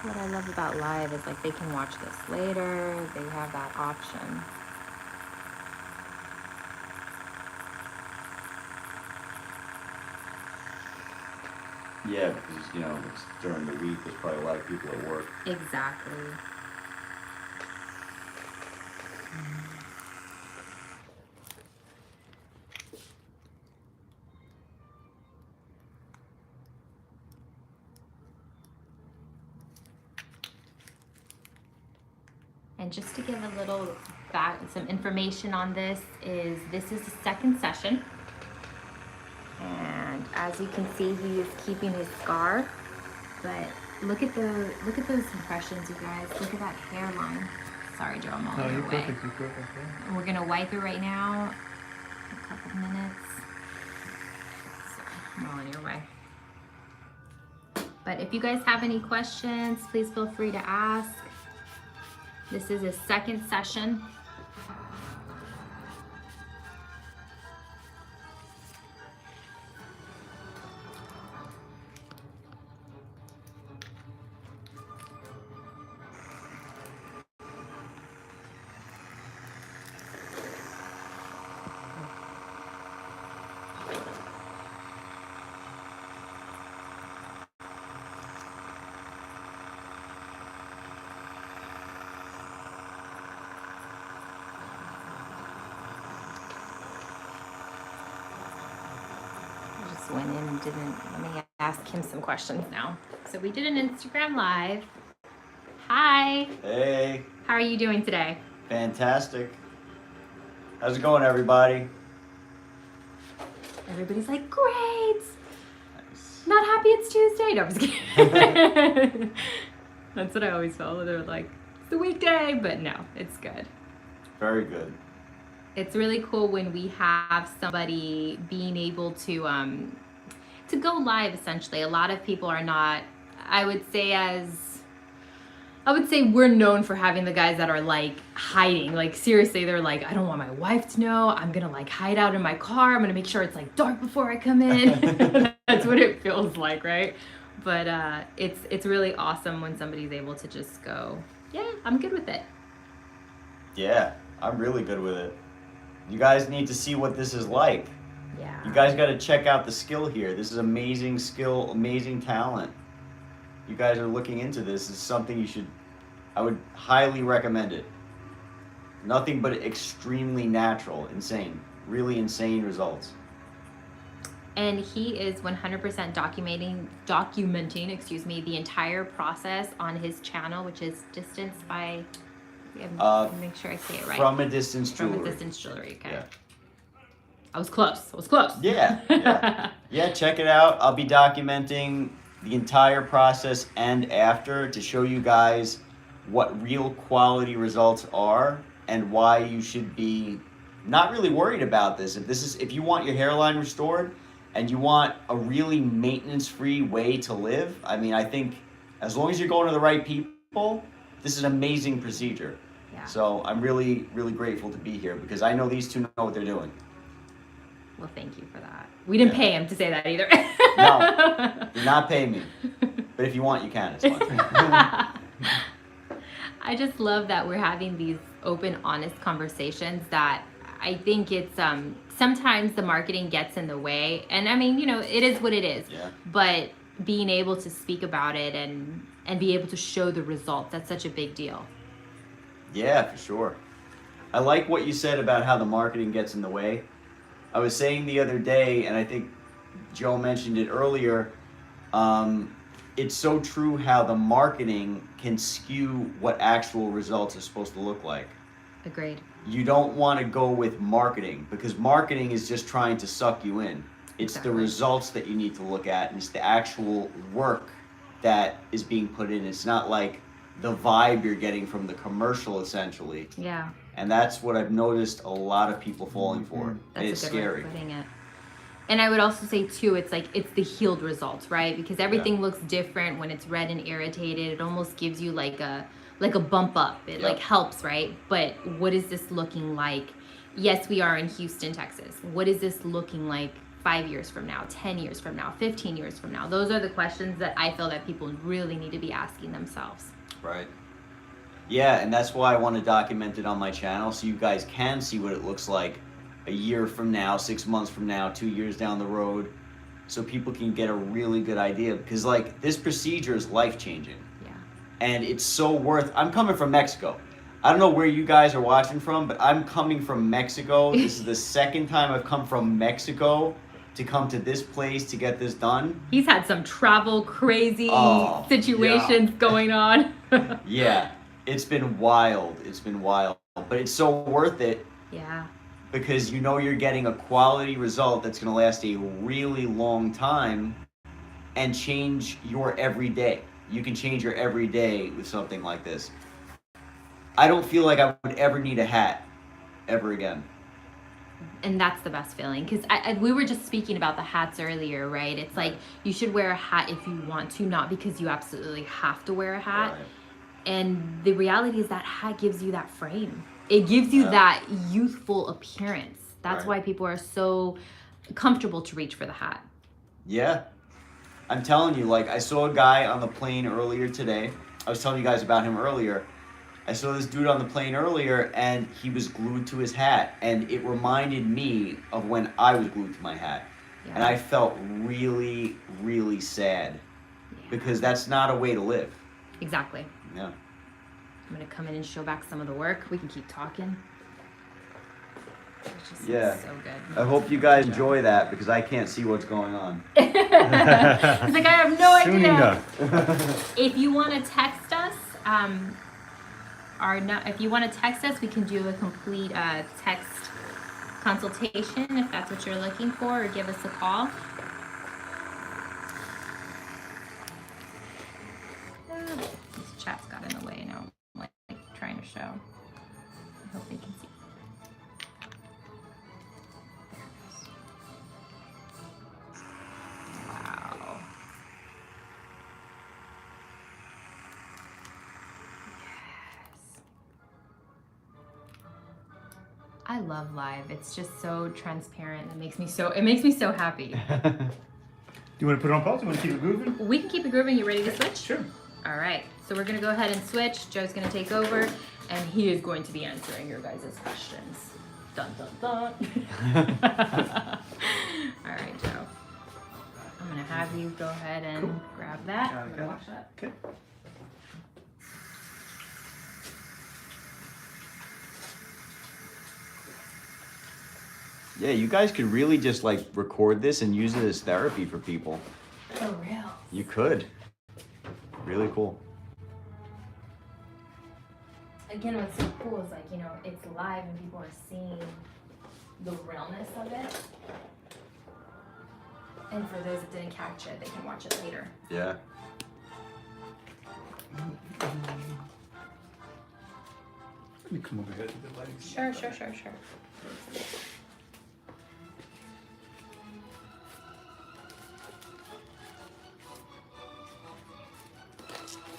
What I love about live is like they can watch this later. They have that option. Yeah, because, you know, it's during the week, there's probably a lot of people at work. Exactly. And just to give a little back, some information on this is the second session. And as you can see, he is keeping his scar. But look at those impressions, you guys. Look at that hairline. Sorry, Joe, I'm all in your way. Perfect, you're perfect. Yeah. And we're gonna wipe it right now. A couple of minutes. Sorry, I'm all in your way. But if you guys have any questions, please feel free to ask. This is his second session. Went in and let me ask him some questions now. So we did an Instagram live. Hi. Hey. How are you doing today? Fantastic. How's it going, everybody? Everybody's like, great. Nice. Not happy it's Tuesday. No, I'm just kidding. That's what I always felt. They're like, it's a weekday, but no, it's good. Very good. It's really cool when we have somebody being able to go live, essentially. A lot of people are not, I would say we're known for having the guys that are like hiding. Like seriously, they're like, I don't want my wife to know. I'm gonna like hide out in my car. I'm gonna make sure it's like dark before I come in. That's what it feels like, right? But it's really awesome when somebody's able to just go, yeah, I'm good with it. Yeah, I'm really good with it. You guys need to see what this is like. Yeah. You guys got to check out the skill here. This is amazing skill, amazing talent. You guys are looking into this. It's something I would highly recommend it. Nothing but extremely natural, insane, really insane results. And he is 100% documenting, the entire process on his channel, which is Distance by, make sure I say it right. From a Distance Jewelry. From a Distance Jewelry, okay. Yeah. I was close. Yeah. Yeah, check it out. I'll be documenting the entire process and after to show you guys what real quality results are and why you should be not really worried about this. If you want your hairline restored and you want a really maintenance-free way to live, I mean, I think as long as you're going to the right people, this is an amazing procedure. Yeah. So I'm really, really grateful to be here because I know these two know what they're doing. Well, thank you for that. We didn't pay him to say that either. No, do not pay me. But if you want, you can. It's fine. I just love that we're having these open, honest conversations that I think it's sometimes the marketing gets in the way. And I mean, it is what it is. Yeah. But being able to speak about it and be able to show the results, that's such a big deal. Yeah, for sure. I like what you said about how the marketing gets in the way. I was saying the other day, and I think Joe mentioned it earlier, it's so true how the marketing can skew what actual results are supposed to look like. Agreed. You don't want to go with marketing because marketing is just trying to suck you in. It's the results that you need to look at, and it's the actual work that is being put in. It's not like the vibe you're getting from the commercial, essentially. Yeah. And that's what I've noticed a lot of people falling for. That's it's a good scary. way of putting it. And I would also say too, it's the healed results, right? Because everything looks different when it's red and irritated. It almost gives you like a bump up. It like helps, right? But what is this looking like? Yes, we are in Houston, Texas. What is this looking like 5 years from now, 10 years from now, 15 years from now? Those are the questions that I feel that people really need to be asking themselves. Right. Yeah, and that's why I want to document it on my channel so you guys can see what it looks like a year from now, 6 months from now, 2 years down the road, so people can get a really good idea. Because, like, this procedure is life-changing. Yeah. And it's so worth... I'm coming from Mexico. I don't know where you guys are watching from, but I'm coming from Mexico. This is the second time I've come from Mexico to come to this place to get this done. He's had some travel crazy situations going on. Yeah, it's been wild. It's been wild. But it's so worth it. Yeah. Because you know you're getting a quality result that's going to last a really long time and change your everyday. You can change your everyday with something like this. I don't feel like I would ever need a hat ever again. And that's the best feeling, because we were just speaking about the hats earlier, right? It's like you should wear a hat if you want to, not because you absolutely have to wear a hat. Right. And the reality is that hat gives you that frame. It gives you that youthful appearance. That's why people are so comfortable to reach for the hat. Yeah. I'm telling you, like, I saw a guy on the plane earlier today. I was telling you guys about him earlier. I saw this dude on the plane earlier, and he was glued to his hat. And it reminded me of when I was glued to my hat. Yeah. And I felt really, really sad. Yeah. Because that's not a way to live. Exactly. Yeah. I'm going to come in and show back some of the work. We can keep talking. Yeah. So good. I hope you guys enjoy that because I can't see what's going on. It's like, I have no Soon idea. enough. If you want to text us, if you want to text us, we can do a complete text consultation if that's what you're looking for, or give us a call. This chat's got in the way now. I'm like trying to show. I hope they can see. Wow. Yes. I love live. It's just so transparent. It makes me so happy. Do you want to put it on pause? Do you want to keep it moving? We can keep it grooving. You ready to switch? Sure. All right. So we're going to go ahead and switch. Joe's going to take over, and he is going to be answering your guys' questions. Dun, dun, dun. All right, Joe. I'm going to have you go ahead and grab that. I'm going to wash that. Okay. Yeah, you guys could really just like record this and use it as therapy for people. For real. You could. Really cool. Again, what's so cool is, like, you know, it's live and people are seeing the realness of it. And for those that didn't catch it, they can watch it later. Yeah. Let me come over here to the lighting. Sure.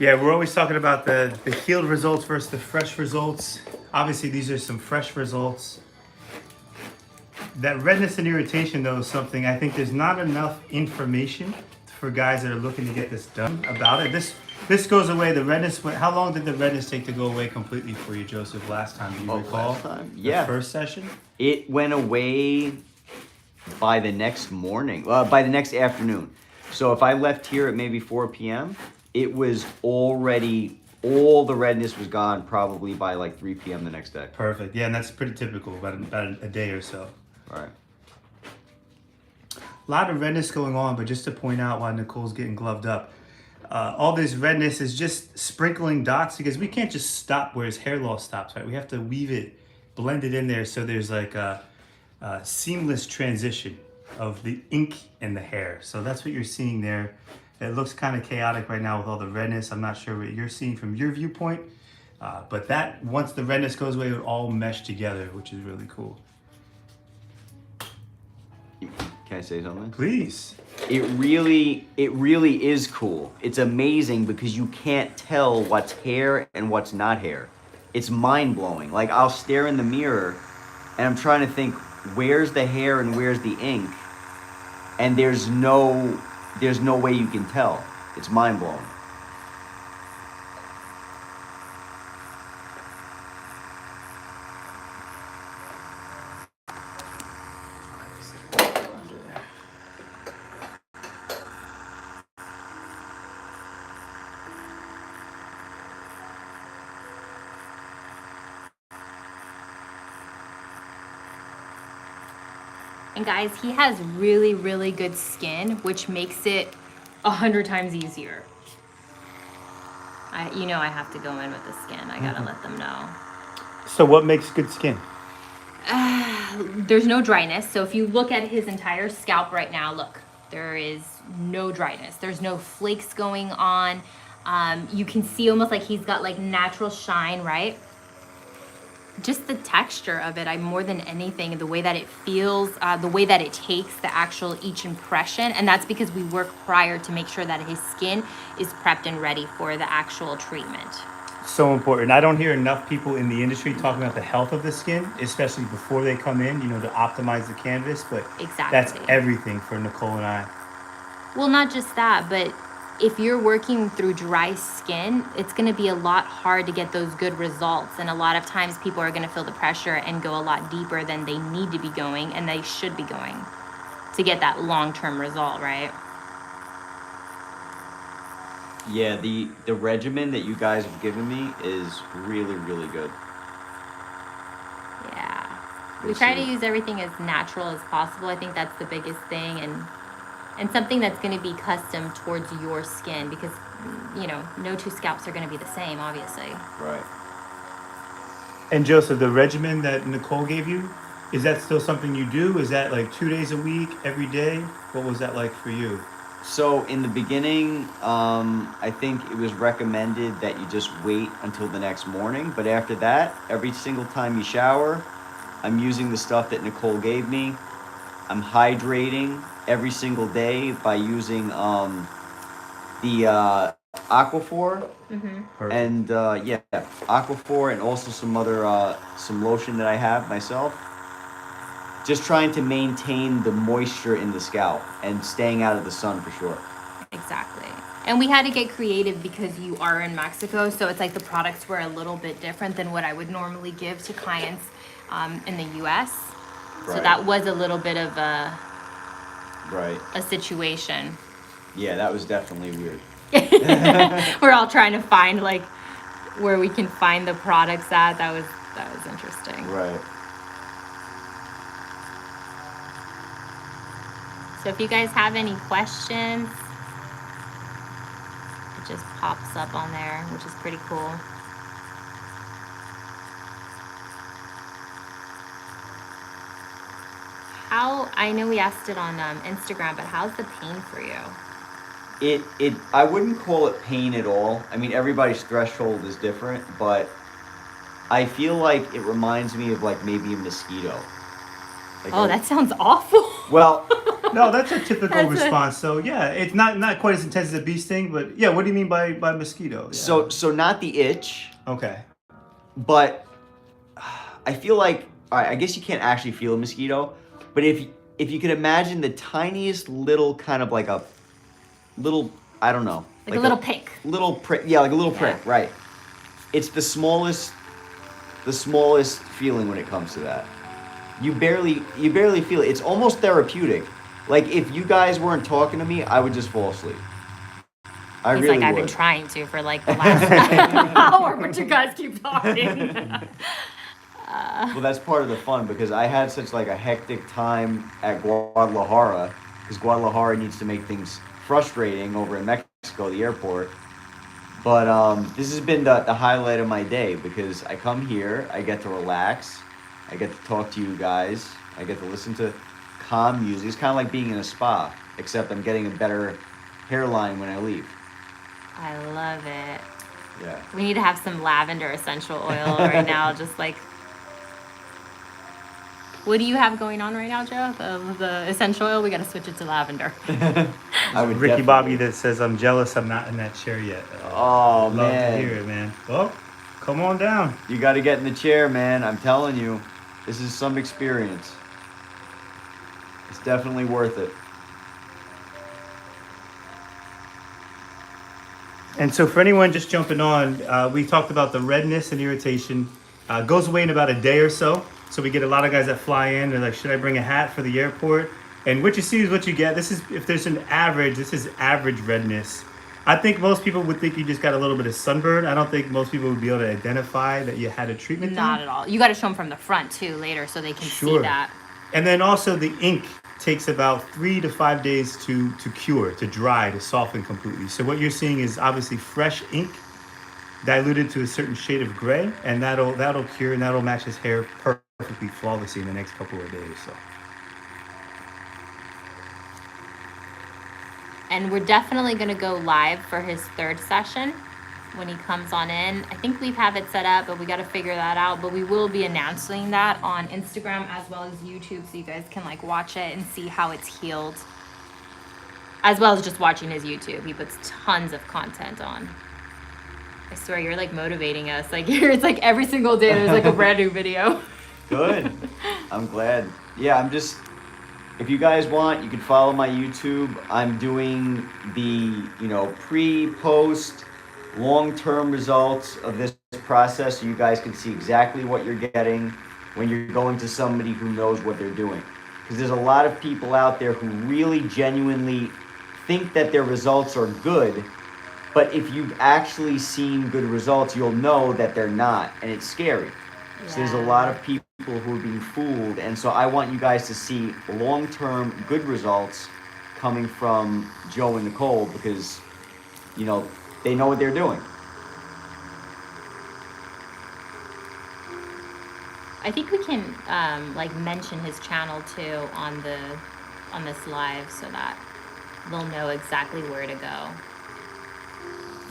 Yeah, we're always talking about the healed results versus the fresh results. Obviously, these are some fresh results. That redness and irritation, though, is something I think there's not enough information for guys that are looking to get this done about it. This goes away. The redness. How long did the redness take to go away completely for you, Joseph? Last time, do you recall? Last time? Yeah. The first session. It went away by the next morning. By the next afternoon. So if I left here at maybe 4 p.m., it was already, all the redness was gone probably by like 3 p.m. the next day. Perfect. Yeah, and that's pretty typical, about a day or so. All right. A lot of redness going on, but just to point out while Nicole's getting gloved up, all this redness is just sprinkling dots because we can't just stop where his hair loss stops, right? We have to weave it, blend it in there so there's like a seamless transition of the ink and the hair. So that's what you're seeing there. It looks kind of chaotic right now with all the redness. I'm not sure what you're seeing from your viewpoint, but that, once the redness goes away, it would all mesh together, which is really cool. Can I say something? Please. It really is cool. It's amazing because you can't tell what's hair and what's not hair. It's mind-blowing. Like, I'll stare in the mirror and I'm trying to think, where's the hair and where's the ink? and there's no way you can tell. It's mind blowing. And guys, he has really, really good skin, which makes it 100 times easier. I have to go in with the skin. I gotta let them know. So what makes good skin? There's no dryness. So if you look at his entire scalp right now, look, there is no dryness. There's no flakes going on. You can see almost like he's got like natural shine, right? Just the texture of it, more than anything, the way that it feels, the way that it takes the actual each impression. And that's because we work prior to make sure that his skin is prepped and ready for the actual treatment. So important. I don't hear enough people in the industry talking about the health of the skin, especially before they come in, to optimize the canvas. But Exactly. That's everything for Nicole and I. Well, not just that, but if you're working through dry skin, it's going to be a lot hard to get those good results. And a lot of times people are going to feel the pressure and go a lot deeper than they need to be going and they should be going to get that long-term result, right? Yeah, the regimen that you guys have given me is really, really good. Yeah. We try to use everything as natural as possible. I think that's the biggest thing, and something that's going to be custom towards your skin, because no two scalps are going to be the same, obviously. Right. And Joseph, the regimen that Nicole gave you, is that still something you do? Is that like 2 days a week, every day? What was that like for you? So in the beginning, I think it was recommended that you just wait until the next morning. But after that, every single time you shower, I'm using the stuff that Nicole gave me. I'm hydrating every single day by using the Aquaphor. Mm-hmm. And Aquaphor, and also some other some lotion that I have myself. Just trying to maintain the moisture in the scalp and staying out of the sun for sure. Exactly. And we had to get creative because you are in Mexico, so it's like the products were a little bit different than what I would normally give to clients in the U.S. Right. So that was a little bit of a situation. Yeah, that was definitely weird. We're all trying to find like where we can find the products at. That was interesting. Right. So if you guys have any questions, it just pops up on there, which is pretty cool. I know we asked it on Instagram, but how's the pain for you? I wouldn't call it pain at all. I mean, everybody's threshold is different, but I feel like it reminds me of like maybe a mosquito. That sounds awful. Well, no, that's a typical response. So yeah, it's not quite as intense as a bee sting, but yeah, what do you mean by mosquito? Yeah. So not the itch. Okay. But I feel like, all right, I guess you can't actually feel a mosquito, but if you could imagine the tiniest little kind of like a little, I don't know, like a little pick. Little prick. Yeah, like a little prick, right. It's the smallest feeling when it comes to that. You barely feel it. It's almost therapeutic. Like if you guys weren't talking to me, I would just fall asleep. I've been trying to for like the last hour, but you guys keep talking. Well, that's part of the fun, because I had such like a hectic time at Guadalajara, because Guadalajara needs to make things frustrating over in Mexico, the airport. But this has been the highlight of my day, because I come here, I get to relax, I get to talk to you guys, I get to listen to calm music. It's kind of like being in a spa, except I'm getting a better hairline when I leave. I love it. Yeah. We need to have some lavender essential oil right now, just like. What do you have going on right now, Joe? The essential oil? We got to switch it to lavender. I would Ricky Bobby that says, I'm jealous I'm not in that chair yet. Oh, Love man. to hear it, man. Well, come on down. You got to get in the chair, man. I'm telling you, this is some experience. It's definitely worth it. And so for anyone just jumping on, we talked about the redness and irritation. Goes away in about a day or so. So we get a lot of guys that fly in. They're like, should I bring a hat for the airport? And what you see is what you get. This is, if there's an average, this is average redness. I think most people would think you just got a little bit of sunburn. I don't think most people would be able to identify that you had a treatment Not done. at all. You got to show them from the front too later so they can see Sure. that. And then also the ink takes about 3 to 5 days to cure, to dry, to soften completely. So what you're seeing is obviously fresh ink diluted to a certain shade of gray, and that'll cure and that'll match his hair perfectly flawlessly in the next couple of days. So And we're definitely going to go live for his third session when he comes on in. I think we have it set up, but we got to figure that out. But we will be announcing that on Instagram as well as YouTube, so you guys can like watch it and see how it's healed, as well as just watching his YouTube. He puts tons of content on. I swear, you're like motivating us. Like it's like every single day there's like a brand new video. Good. I'm glad. Yeah, I'm just. If you guys want, you can follow my YouTube. I'm doing the, pre, post, long-term results of this process so you guys can see exactly what you're getting when you're going to somebody who knows what they're doing. Because there's a lot of people out there who really genuinely think that their results are good, but if you've actually seen good results, you'll know that they're not, and it's scary. So there's a lot of people who are being fooled, and so I want you guys to see long-term good results coming from Joe and Nicole because, they know what they're doing. I think we can mention his channel too on this live so that they'll know exactly where to go.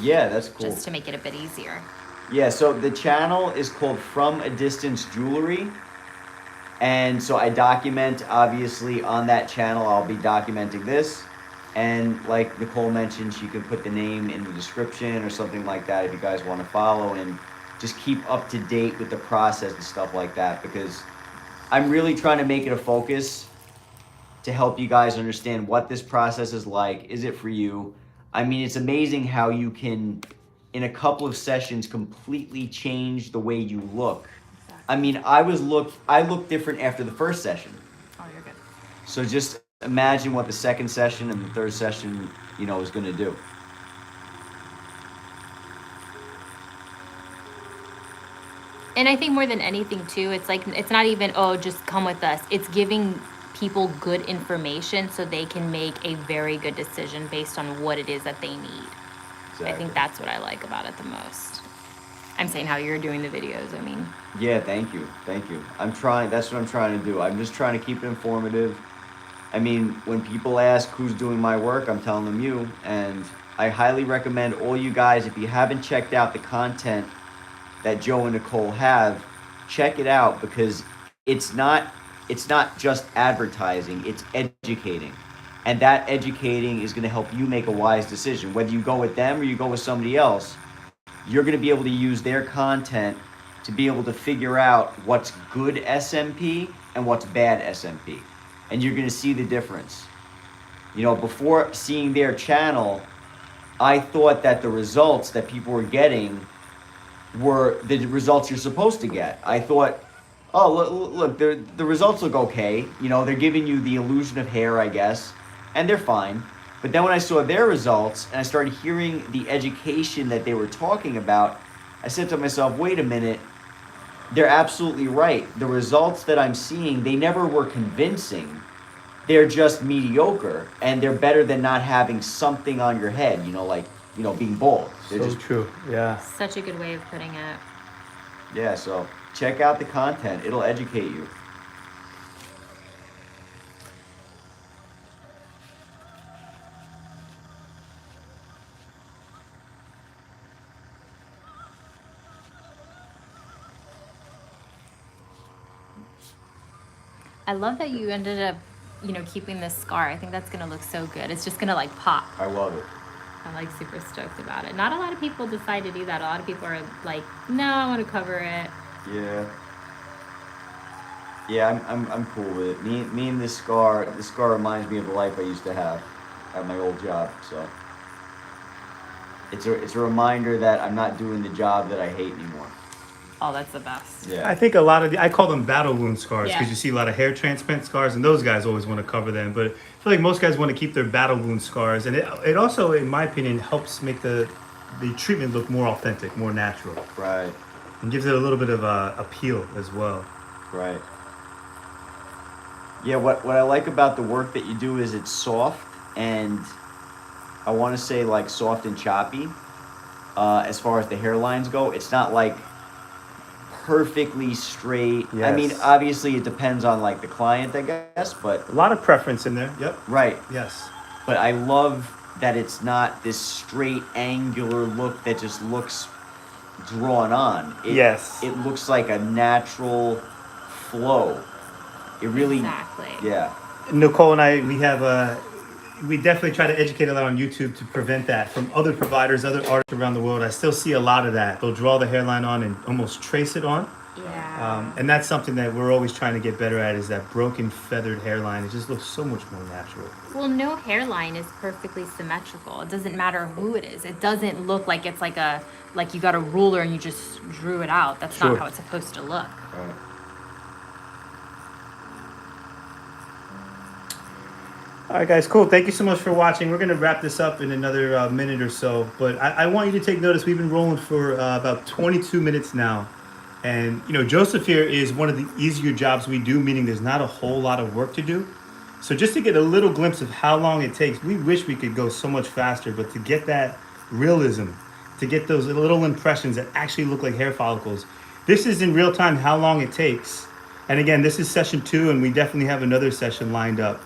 Yeah, that's cool. Just to make it a bit easier. Yeah, so the channel is called From a Distance Jewelry. And so I document, obviously, on that channel, I'll be documenting this. And like Nicole mentioned, she can put the name in the description or something like that if you guys want to follow and just keep up to date with the process and stuff like that, because I'm really trying to make it a focus to help you guys understand what this process is like. Is it for you? I mean, it's amazing how you can, in a couple of sessions, completely change the way you look. I mean, I looked different after the first session. Oh, you're good. So just imagine what the second session and the third session, is going to do. And I think more than anything too, it's like, it's not even, just come with us. It's giving people good information so they can make a very good decision based on what it is that they need. Exactly. I think that's what I like about it the most. I'm saying how you're doing the videos, I mean. Yeah, thank you. That's what I'm trying to do. I'm just trying to keep it informative. I mean, when people ask who's doing my work, I'm telling them you. And I highly recommend all you guys, if you haven't checked out the content that Joe and Nicole have, check it out, because it's not just advertising, it's educating. And that educating is going to help you make a wise decision. Whether you go with them or you go with somebody else, you're going to be able to use their content to be able to figure out what's good SMP and what's bad SMP. And you're going to see the difference. Before seeing their channel, I thought that the results that people were getting were the results you're supposed to get. I thought, oh, look, the results look okay. They're giving you the illusion of hair, I guess, and they're fine. But then when I saw their results and I started hearing the education that they were talking about, I said to myself, wait a minute, they're absolutely right. The results that I'm seeing, they never were convincing. They're just mediocre, and they're better than not having something on your head, being bald. They're so just true. Yeah. Such a good way of putting it. Yeah, so check out the content. It'll educate you. I love that you ended up, keeping this scar. I think that's going to look so good. It's just going to pop. I love it. I'm super stoked about it. Not a lot of people decide to do that. A lot of people are like, no, I want to cover it. Yeah. Yeah, I'm cool with it. Me and this scar reminds me of the life I used to have at my old job, so. it's a reminder that I'm not doing the job that I hate anymore. Oh, that's the best. Yeah. I think a lot of I call them battle wound scars because Yeah. you see a lot of hair transplant scars, and those guys always want to cover them. But I feel like most guys want to keep their battle wound scars, and it also, in my opinion, helps make the treatment look more authentic, more natural, Right. and gives it a little bit of appeal as well. Right. Yeah, what I like about the work that you do is it's soft and I want to say like soft and choppy. As far as the hairlines go, it's not like perfectly straight. I mean, Yes. obviously it depends on like the client, I guess, but A lot of preference in there. Yep. right. Yes. But I love that it's not this straight angular look that just looks drawn on. Yes. It looks like a natural flow. It really Exactly. Yeah. Nicole and I, we definitely try to educate a lot on YouTube to prevent that from other providers, other artists around the world. I still see a lot of that. They'll draw the hairline on and almost trace it on. Yeah. And that's something that we're always trying to get better at is that broken feathered hairline. It just looks so much more natural. Well, no hairline is perfectly symmetrical. It doesn't matter who it is. It doesn't look like it's like you got a ruler and you just drew it out. That's Sure. not how it's supposed to look. Right. All right, guys, cool. Thank you so much for watching. We're going to wrap this up in another minute or so. But I want you to take notice. We've been rolling for about 22 minutes now. And, you know, Joseph here is one of the easier jobs we do, meaning there's not a whole lot of work to do. So just to get a little glimpse of how long it takes, we wish we could go so much faster. But to get that realism, to get those little impressions that actually look like hair follicles, this is in real time how long it takes. And again, this is session 2, and we definitely have another session lined up.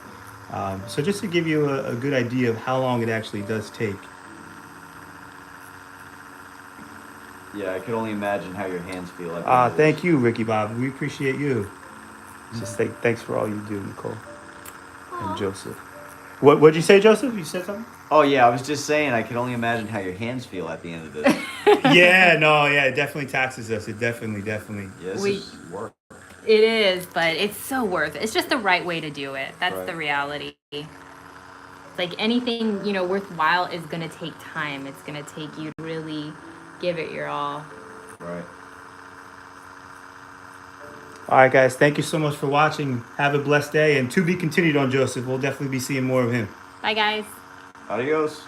So just to give you a good idea of how long it actually does take. Yeah, I could only imagine how your hands feel like. Thank you, Ricky Bob. We appreciate you. Just say thanks for all you do, Nicole and Joseph. What'd you say, Joseph? You said something? Oh yeah, I was just saying I can only imagine how your hands feel at the end of this. Yeah, it definitely taxes us. It definitely. Yeah, this We- is work. It is, but it's so worth it. It's just the right way to do it. That's Right. the reality. Like anything, worthwhile is going to take time. It's going to take you to really give it your all. Right. All right, guys. Thank you so much for watching. Have a blessed day. And to be continued on Joseph. We'll definitely be seeing more of him. Bye, guys. Adios.